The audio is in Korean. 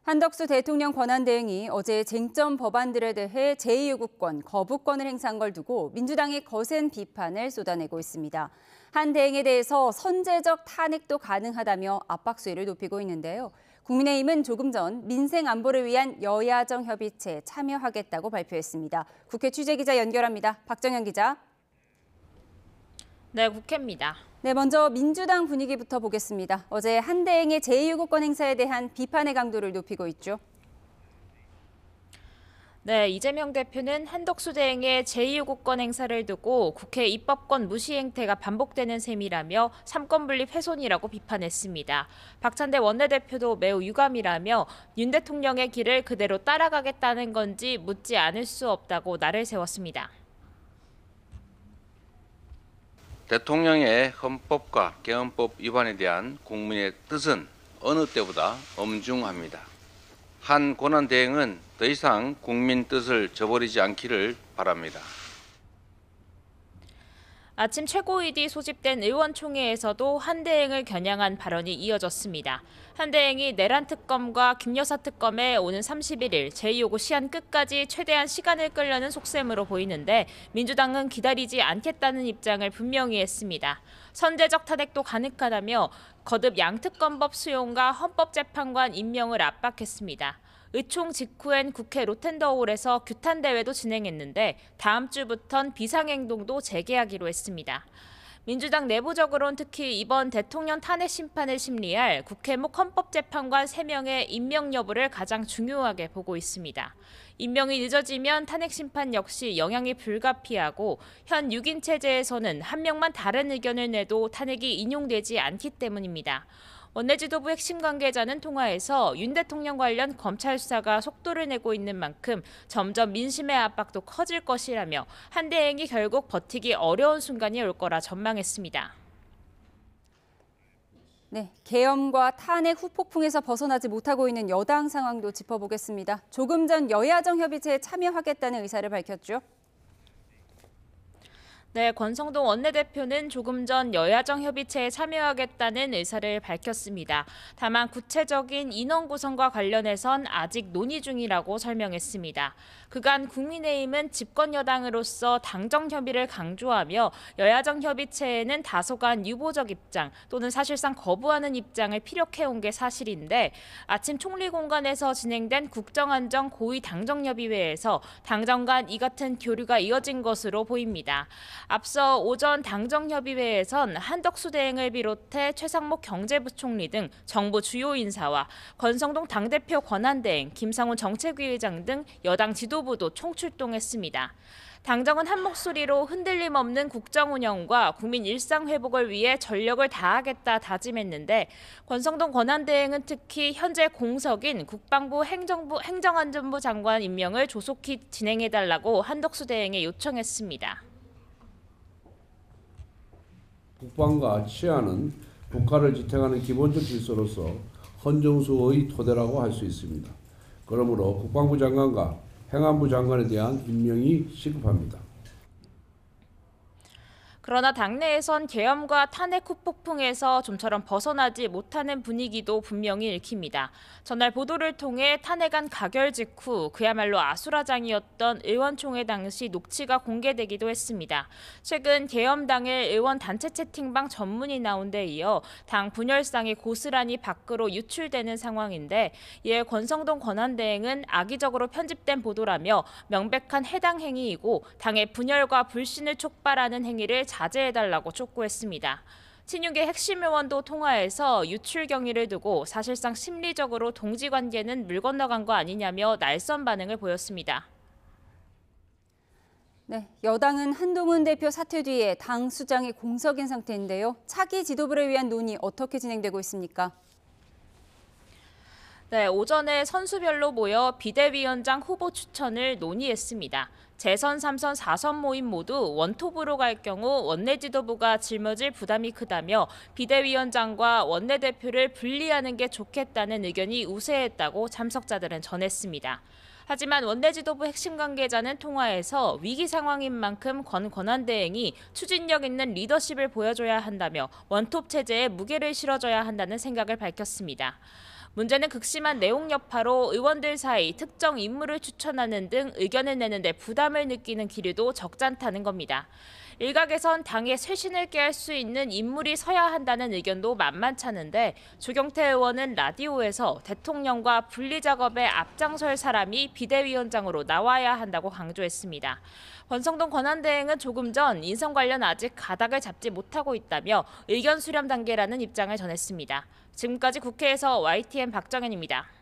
한덕수 대통령 권한대행이 어제 쟁점 법안들에 대해 제2요구권, 거부권을 행사한 걸 두고 민주당이 거센 비판을 쏟아내고 있습니다. 한 대행에 대해서 선제적 탄핵도 가능하다며 압박 수위를 높이고 있는데요. 국민의힘은 조금 전 민생 안보를 위한 여야정 협의체에 참여하겠다고 발표했습니다. 국회 취재기자 연결합니다. 박정현 기자. 네, 국회입니다. 네, 먼저 민주당 분위기부터 보겠습니다. 어제 한 대행의 제2요구권 행사에 대한 비판의 강도를 높이고 있죠. 네, 이재명 대표는 한덕수 대행의 제2요구권 행사를 두고 국회 입법권 무시 행태가 반복되는 셈이라며 삼권분립 훼손이라고 비판했습니다. 박찬대 원내대표도 매우 유감이라며 윤 대통령의 길을 그대로 따라가겠다는 건지 묻지 않을 수 없다고 날을 세웠습니다. 대통령의 헌법과 개헌법 위반에 대한 국민의 뜻은 어느 때보다 엄중합니다. 한 권한대행은 더 이상 국민 뜻을 저버리지 않기를 바랍니다. 아침 최고위디 소집된 의원총회에서도 한 대행을 겨냥한 발언이 이어졌습니다. 한 대행이 내란 특검과 김여사 특검에 오는 31일 제2요구 시한 끝까지 최대한 시간을 끌려는 속셈으로 보이는데 민주당은 기다리지 않겠다는 입장을 분명히 했습니다. 선제적 탄핵도 가능하다며 거듭 양특검법 수용과 헌법재판관 임명을 압박했습니다. 의총 직후엔 국회 로텐더홀에서 규탄 대회도 진행했는데 다음 주부턴 비상행동도 재개하기로 했습니다. 민주당 내부적으론 특히 이번 대통령 탄핵 심판을 심리할 국회목 헌법재판관 3명의 임명 여부를 가장 중요하게 보고 있습니다. 임명이 늦어지면 탄핵 심판 역시 영향이 불가피하고 현 6인 체제에서는 한 명만 다른 의견을 내도 탄핵이 인용되지 않기 때문입니다. 원내지도부 핵심 관계자는 통화에서 윤 대통령 관련 검찰 수사가 속도를 내고 있는 만큼 점점 민심의 압박도 커질 것이라며 한 대행이 결국 버티기 어려운 순간이 올 거라 전망했습니다. 네, 계엄과 탄핵 후폭풍에서 벗어나지 못하고 있는 여당 상황도 짚어보겠습니다. 조금 전 여야정 협의체에 참여하겠다는 의사를 밝혔죠. 네, 권성동 원내대표는 조금 전 여야정 협의체에 참여하겠다는 의사를 밝혔습니다. 다만 구체적인 인원 구성과 관련해선 아직 논의 중이라고 설명했습니다. 그간 국민의힘은 집권 여당으로서 당정 협의를 강조하며 여야정 협의체에는 다소간 유보적 입장 또는 사실상 거부하는 입장을 피력해온 게 사실인데 아침 총리공관에서 진행된 국정안정 고위 당정협의회에서 당정 간 이 같은 교류가 이어진 것으로 보입니다. 앞서 오전 당정협의회에선 한덕수 대행을 비롯해 최상목 경제부총리 등 정부 주요 인사와 권성동 당대표 권한대행, 김상훈 정책위의장 등 여당 지도부도 총출동했습니다. 당정은 한 목소리로 흔들림 없는 국정 운영과 국민 일상 회복을 위해 전력을 다하겠다 다짐했는데 권성동 권한대행은 특히 현재 공석인 국방부 행정안전부 장관 임명을 조속히 진행해달라고 한덕수 대행에 요청했습니다. 국방과 치안은 국가를 지탱하는 기본적 질서로서 헌정수의 토대라고 할 수 있습니다. 그러므로 국방부 장관과 행안부 장관에 대한 임명이 시급합니다. 그러나 당내에선 계엄과 탄핵 후폭풍에서 좀처럼 벗어나지 못하는 분위기도 분명히 읽힙니다. 전날 보도를 통해 탄핵안 가결 직후 그야말로 아수라장이었던 의원총회 당시 녹취가 공개되기도 했습니다. 최근 계엄 당일 의원 단체 채팅방 전문이 나온 데 이어 당 분열상이 고스란히 밖으로 유출되는 상황인데 이에 권성동 권한대행은 악의적으로 편집된 보도라며 명백한 해당 행위이고 당의 분열과 불신을 촉발하는 행위를 자제해달라고 촉구했습니다. 친윤계 핵심 의원도 통화에서 유출 경위를 두고 사실상 심리적으로 동지관계는 물 건너간 거 아니냐며 날선 반응을 보였습니다. 네, 여당은 한동훈 대표 사퇴 뒤에 당 수장이 공석인 상태인데요. 차기 지도부를 위한 논의 어떻게 진행되고 있습니까? 네, 오전에 선수별로 모여 비대위원장 후보 추천을 논의했습니다. 재선 3선 4선 모임 모두 원톱으로 갈 경우 원내 지도부가 짊어질 부담이 크다며 비대위원장과 원내대표를 분리하는 게 좋겠다는 의견이 우세했다고 참석자들은 전했습니다. 하지만 원내 지도부 핵심 관계자는 통화에서 위기 상황인 만큼 권한대행이 추진력 있는 리더십을 보여줘야 한다며 원톱 체제에 무게를 실어줘야 한다는 생각을 밝혔습니다. 문제는 극심한 내용 여파로 의원들 사이 특정 인물을 추천하는 등 의견을 내는데 부담을 느끼는 기류도 적잖다는 겁니다. 일각에선 당의 쇄신을 깨할 수 있는 인물이 서야 한다는 의견도 만만찮은데 조경태 의원은 라디오에서 대통령과 분리 작업에 앞장설 사람이 비대위원장으로 나와야 한다고 강조했습니다. 권성동 권한대행은 조금 전 인선 관련 아직 가닥을 잡지 못하고 있다며 의견 수렴 단계라는 입장을 전했습니다. 지금까지 국회에서 YTN 박정현입니다.